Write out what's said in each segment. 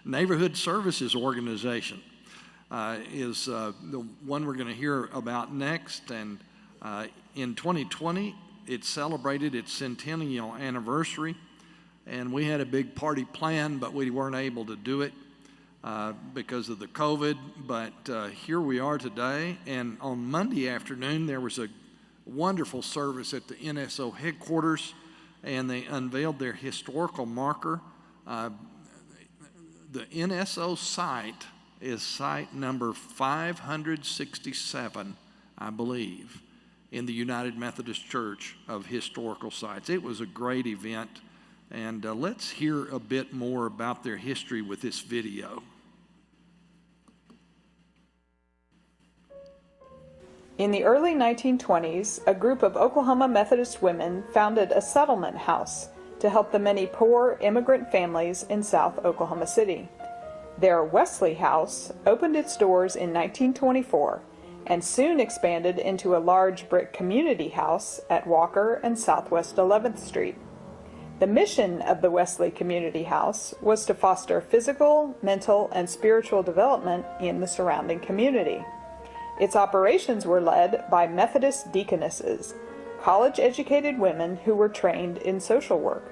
Neighborhood Services Organization is the one we're going to hear about next. And in 2020, it celebrated its centennial anniversary. And we had a big party planned, but we weren't able to do it because of the COVID. But here we are today. And on Monday afternoon, there was a wonderful service at the NSO headquarters, and they unveiled their historical marker. The NSO site is site number 567, I believe, in the United Methodist Church of Historical Sites. It was a great event, and let's hear a bit more about their history with this video. In the early 1920s, a group of Oklahoma Methodist women founded a settlement house to help the many poor immigrant families in South Oklahoma City. Their Wesley House opened its doors in 1924 and soon expanded into a large brick community house at Walker and Southwest 11th Street. The mission of the Wesley Community House was to foster physical, mental, and spiritual development in the surrounding community. Its operations were led by Methodist deaconesses, college-educated women who were trained in social work.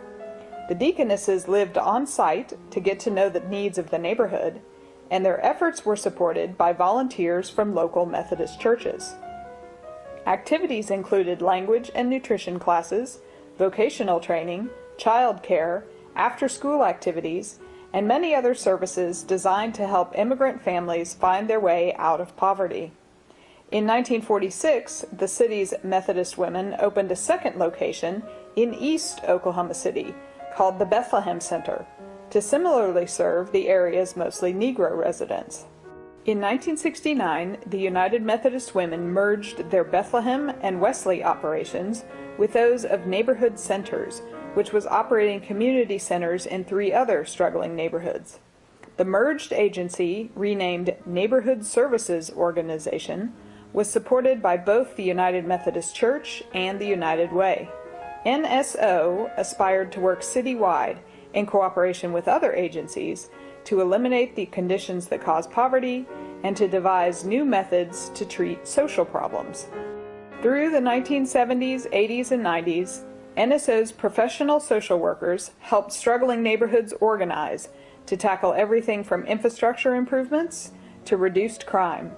The deaconesses lived on site to get to know the needs of the neighborhood, and their efforts were supported by volunteers from local Methodist churches. Activities included language and nutrition classes, vocational training, child care, after-school activities, and many other services designed to help immigrant families find their way out of poverty. In 1946, the city's Methodist women opened a second location in East Oklahoma City, called the Bethlehem Center, to similarly serve the area's mostly Negro residents. In 1969, the United Methodist Women merged their Bethlehem and Wesley operations with those of Neighborhood Centers, which was operating community centers in 3 other struggling neighborhoods. The merged agency, renamed Neighborhood Services Organization, was supported by both the United Methodist Church and the United Way. NSO aspired to work citywide in cooperation with other agencies to eliminate the conditions that cause poverty and to devise new methods to treat social problems. Through the 1970s, 80s, and 90s, NSO's professional social workers helped struggling neighborhoods organize to tackle everything from infrastructure improvements to reduced crime.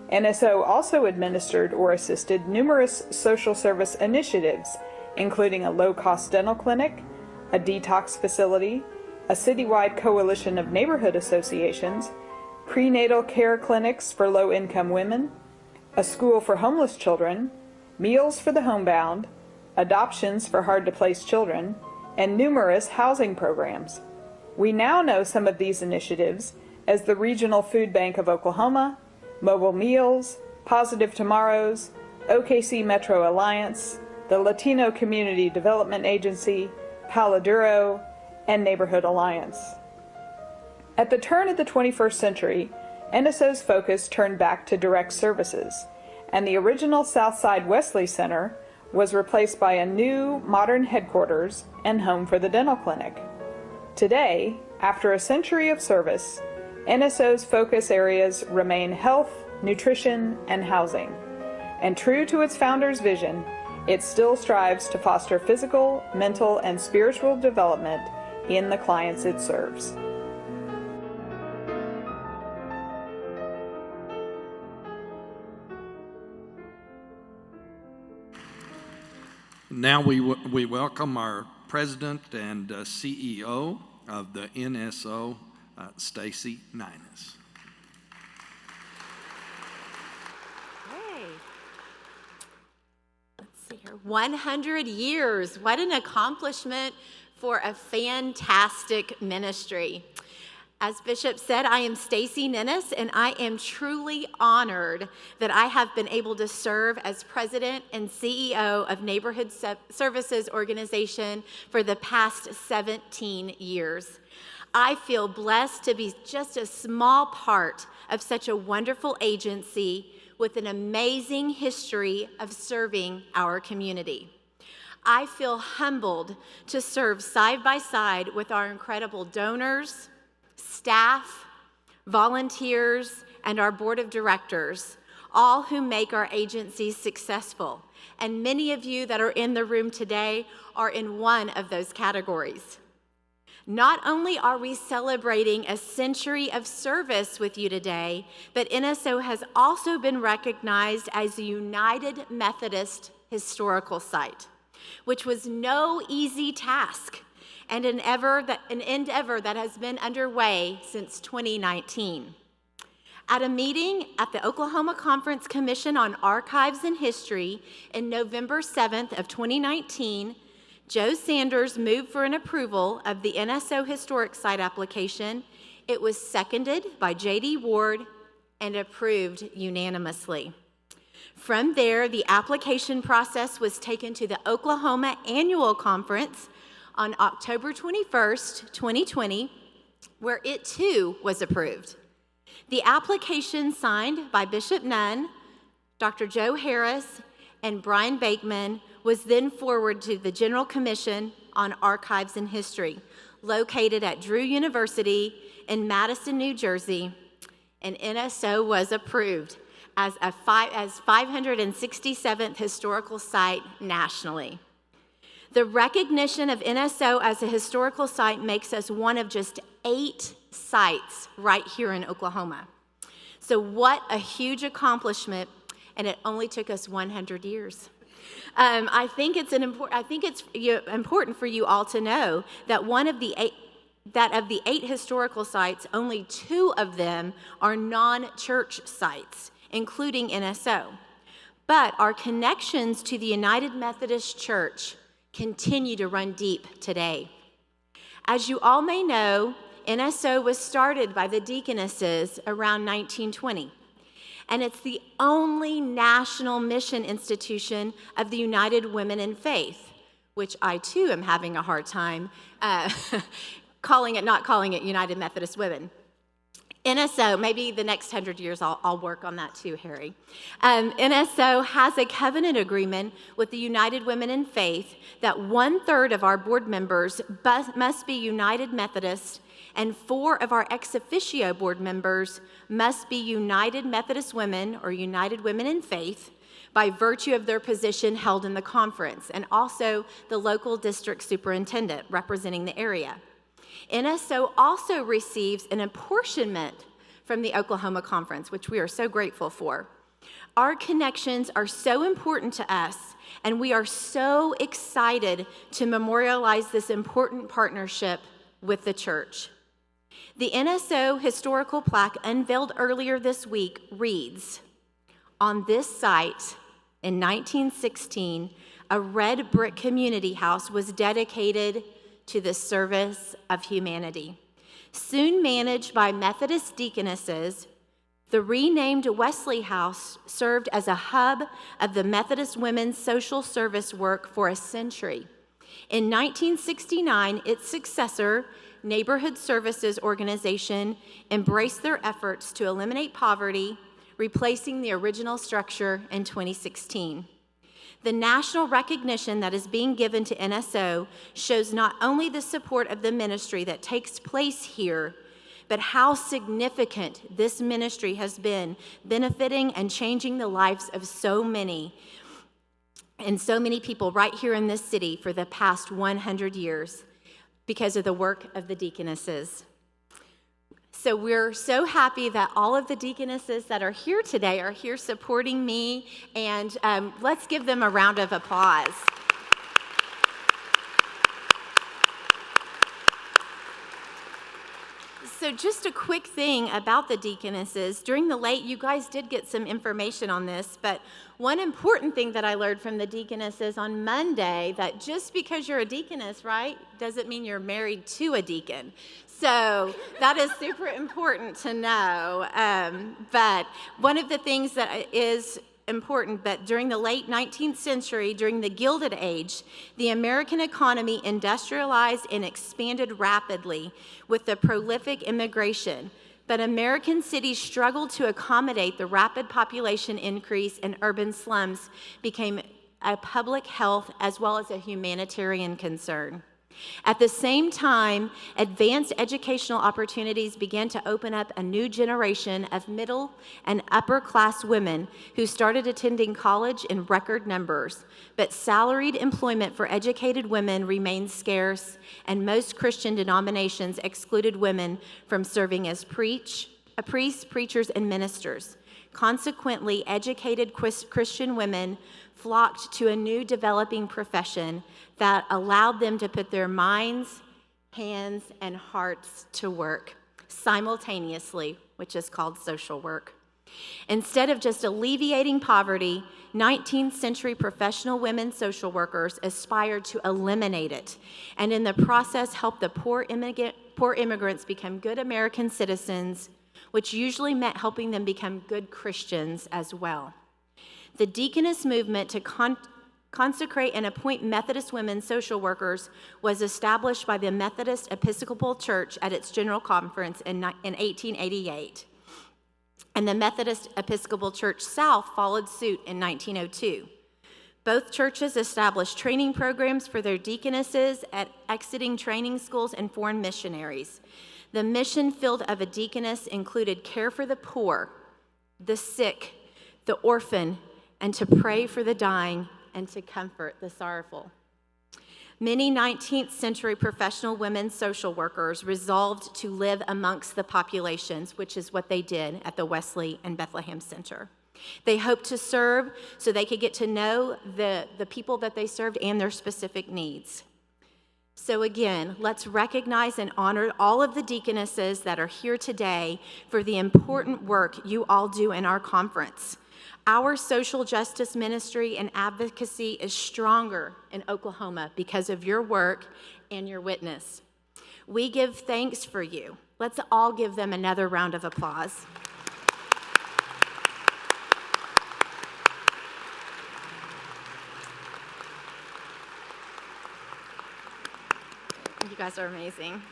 NSO also administered or assisted numerous social service initiatives, including a low-cost dental clinic, a detox facility, a citywide coalition of neighborhood associations, prenatal care clinics for low-income women, a school for homeless children, meals for the homebound, adoptions for hard-to-place children, and numerous housing programs. We now know some of these initiatives as the Regional Food Bank of Oklahoma, Mobile Meals, Positive Tomorrows, OKC Metro Alliance, the Latino Community Development Agency, Palo Duro, and Neighborhood Alliance. At the turn of the 21st century, NSO's focus turned back to direct services, and the original Southside Wesley Center was replaced by a new, modern headquarters and home for the dental clinic. Today, after a century of service, NSO's focus areas remain health, nutrition, and housing. And true to its founder's vision, it still strives to foster physical, mental, and spiritual development in the clients it serves. Now we welcome our president and CEO of the NSO, Stacey Ninness. 100 years. What an accomplishment for a fantastic ministry. As Bishop said, I am Stacey Ninness, and I am truly honored that I have been able to serve as president and CEO of Neighborhood Services Organization for the past 17 years. I feel blessed to be just a small part of such a wonderful agency with an amazing history of serving our community. I feel humbled to serve side by side with our incredible donors, staff, volunteers, and our board of directors, all who make our agency successful. And many of you that are in the room today are in one of those categories. Not only are we celebrating a century of service with you today, but NSO has also been recognized as a United Methodist Historical Site, which was no easy task and an endeavor that has been underway since 2019. At a meeting at the Oklahoma Conference Commission on Archives and History in November 7th of 2019, Joe Sanders moved for an approval of the NSO Historic Site application. It was seconded by J.D. Ward and approved unanimously. From there, the application process was taken to the Oklahoma Annual Conference on October 21st, 2020, where it too was approved. The application signed by Bishop Nunn, Dr. Joe Harris, and Brian Bakeman was then forwarded to the General Commission on Archives and History, located at Drew University in Madison, New Jersey, and NSO was approved as 567th historical site nationally. The recognition of NSO as a historical site makes us one of just 8 sites right here in Oklahoma. So what a huge accomplishment, and it only took us 100 years. I think it's important for you all to know that of the 8 historical sites, only 2 of them are non-church sites, including NSO. But our connections to the United Methodist Church continue to run deep today. As you all may know, NSO was started by the Deaconesses around 1920. And it's the only national mission institution of the United Women in Faith, which I too am having a hard time not calling it United Methodist Women. NSO, maybe the next 100 years I'll work on that too, Harry. NSO has a covenant agreement with the United Women in Faith that 1/3 of our board members must be United Methodist, and 4 of our ex officio board members must be United Methodist Women or United Women in Faith by virtue of their position held in the conference, and also the local district superintendent representing the area. NSO also receives an apportionment from the Oklahoma Conference, which we are so grateful for. Our connections are so important to us, and we are so excited to memorialize this important partnership with the church. The NSO historical plaque unveiled earlier this week reads, "On this site in 1916, a red brick community house was dedicated to the service of humanity. Soon managed by Methodist deaconesses, the renamed Wesley House served as a hub of the Methodist women's social service work for a century. In 1969, its successor, Neighborhood Services Organization, embraced their efforts to eliminate poverty, replacing the original structure in 2016. The national recognition that is being given to NSO shows not only the support of the ministry that takes place here, but how significant this ministry has been, benefiting and changing the lives of so many people right here in this city for the past 100 years because of the work of the deaconesses. So we're so happy that all of the deaconesses that are here today are here supporting me, and let's give them a round of applause. So just a quick thing about the deaconesses. During the late, you guys did get some information on this, but one important thing that I learned from the deaconesses on Monday, that just because you're a deaconess, right, doesn't mean you're married to a deacon. So that is super important to know. But one of the things that is important, that during the late 19th century, during the Gilded Age, the American economy industrialized and expanded rapidly with the prolific immigration. But American cities struggled to accommodate the rapid population increase, and urban slums became a public health as well as a humanitarian concern. At the same time, advanced educational opportunities began to open up a new generation of middle and upper class women who started attending college in record numbers. But salaried employment for educated women remained scarce, and most Christian denominations excluded women from serving as priests, preachers, and ministers. Consequently, educated Christian women flocked to a new developing profession that allowed them to put their minds, hands, and hearts to work simultaneously, which is called social work. Instead of just alleviating poverty, 19th century professional women social workers aspired to eliminate it, and in the process help the poor immigrants become good American citizens, which usually meant helping them become good Christians as well. The deaconess movement to consecrate and appoint Methodist women social workers was established by the Methodist Episcopal Church at its General Conference in 1888. And the Methodist Episcopal Church South followed suit in 1902. Both churches established training programs for their deaconesses at exiting training schools and foreign missionaries. The mission field of a deaconess included care for the poor, the sick, the orphan, and to pray for the dying and to comfort the sorrowful. Many 19th century professional women social workers resolved to live amongst the populations, which is what they did at the Wesley and Bethlehem Center. They hoped to serve so they could get to know the people that they served and their specific needs. So again, let's recognize and honor all of the deaconesses that are here today for the important work you all do in our conference. Our social justice ministry and advocacy is stronger in Oklahoma because of your work and your witness. We give thanks for you. Let's all give them another round of applause. You guys are amazing.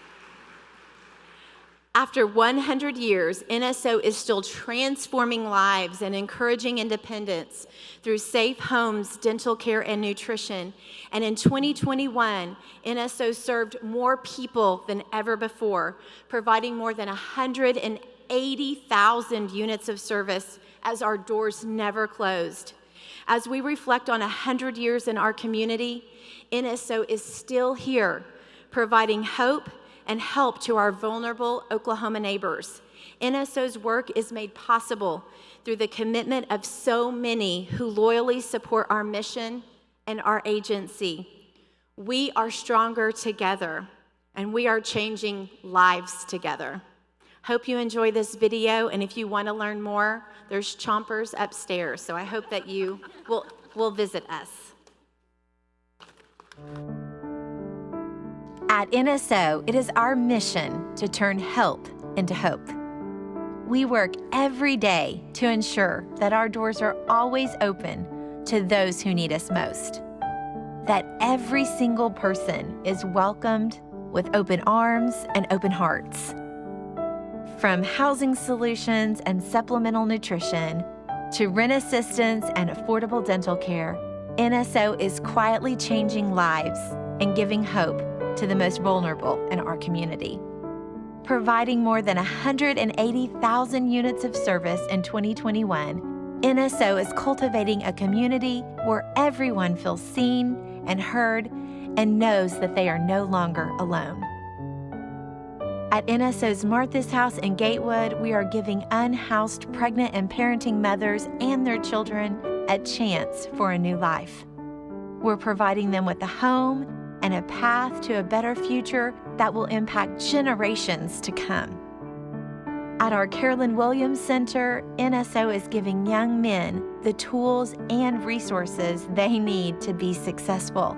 After 100 years, NSO is still transforming lives and encouraging independence through safe homes, dental care, and nutrition. And in 2021, NSO served more people than ever before, providing more than 180,000 units of service as our doors never closed. As we reflect on 100 years in our community, NSO is still here, providing hope and help to our vulnerable Oklahoma neighbors. NSO's work is made possible through the commitment of so many who loyally support our mission and our agency. We are stronger together, and we are changing lives together. Hope you enjoy this video, and if you want to learn more, there's chompers upstairs, so I hope that you will visit us. At NSO, it is our mission to turn help into hope. We work every day to ensure that our doors are always open to those who need us most, that every single person is welcomed with open arms and open hearts. From housing solutions and supplemental nutrition to rent assistance and affordable dental care, NSO is quietly changing lives and giving hope to the most vulnerable in our community. Providing more than 180,000 units of service in 2021, NSO is cultivating a community where everyone feels seen and heard and knows that they are no longer alone. At NSO's Martha's House in Gatewood, we are giving unhoused pregnant and parenting mothers and their children a chance for a new life. We're providing them with a home and a path to a better future that will impact generations to come. At our Carolyn Williams Center, NSO is giving young men the tools and resources they need to be successful.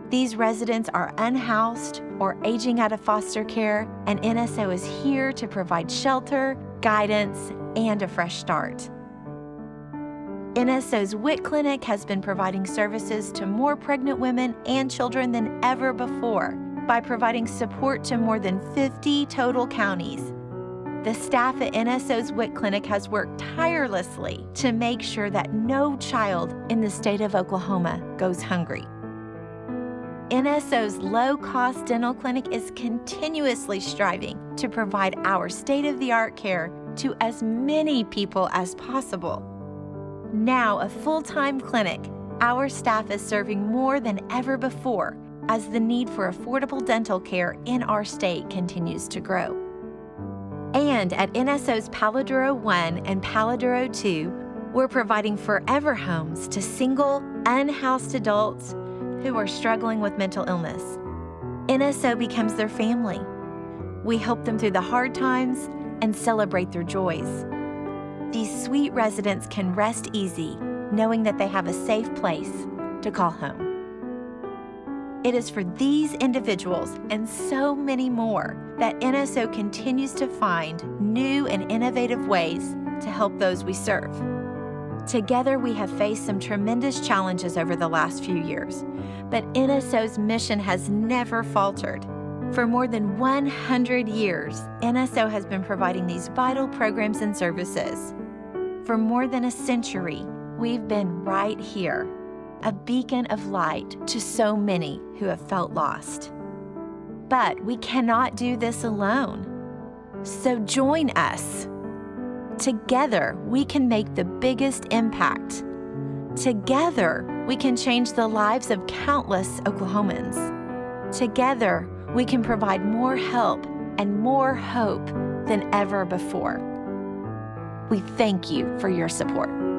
These residents are unhoused or aging out of foster care, and NSO is here to provide shelter, guidance, and a fresh start. NSO's WIC Clinic has been providing services to more pregnant women and children than ever before by providing support to more than 50 total counties. The staff at NSO's WIC Clinic has worked tirelessly to make sure that no child in the state of Oklahoma goes hungry. NSO's low-cost dental clinic is continuously striving to provide our state-of-the-art care to as many people as possible. Now a full-time clinic, our staff is serving more than ever before as the need for affordable dental care in our state continues to grow. And at NSO's Palo Duro 1 and Palo Duro 2, we're providing forever homes to single, unhoused adults who are struggling with mental illness. NSO becomes their family. We help them through the hard times and celebrate their joys. These sweet residents can rest easy knowing that they have a safe place to call home. It is for these individuals and so many more that NSO continues to find new and innovative ways to help those we serve. Together, we have faced some tremendous challenges over the last few years, but NSO's mission has never faltered. For more than 100 years, NSO has been providing these vital programs and services. For more than a century, we've been right here, a beacon of light to so many who have felt lost. But we cannot do this alone. So join us. Together, we can make the biggest impact. Together, we can change the lives of countless Oklahomans. Together, we can provide more help and more hope than ever before. We thank you for your support.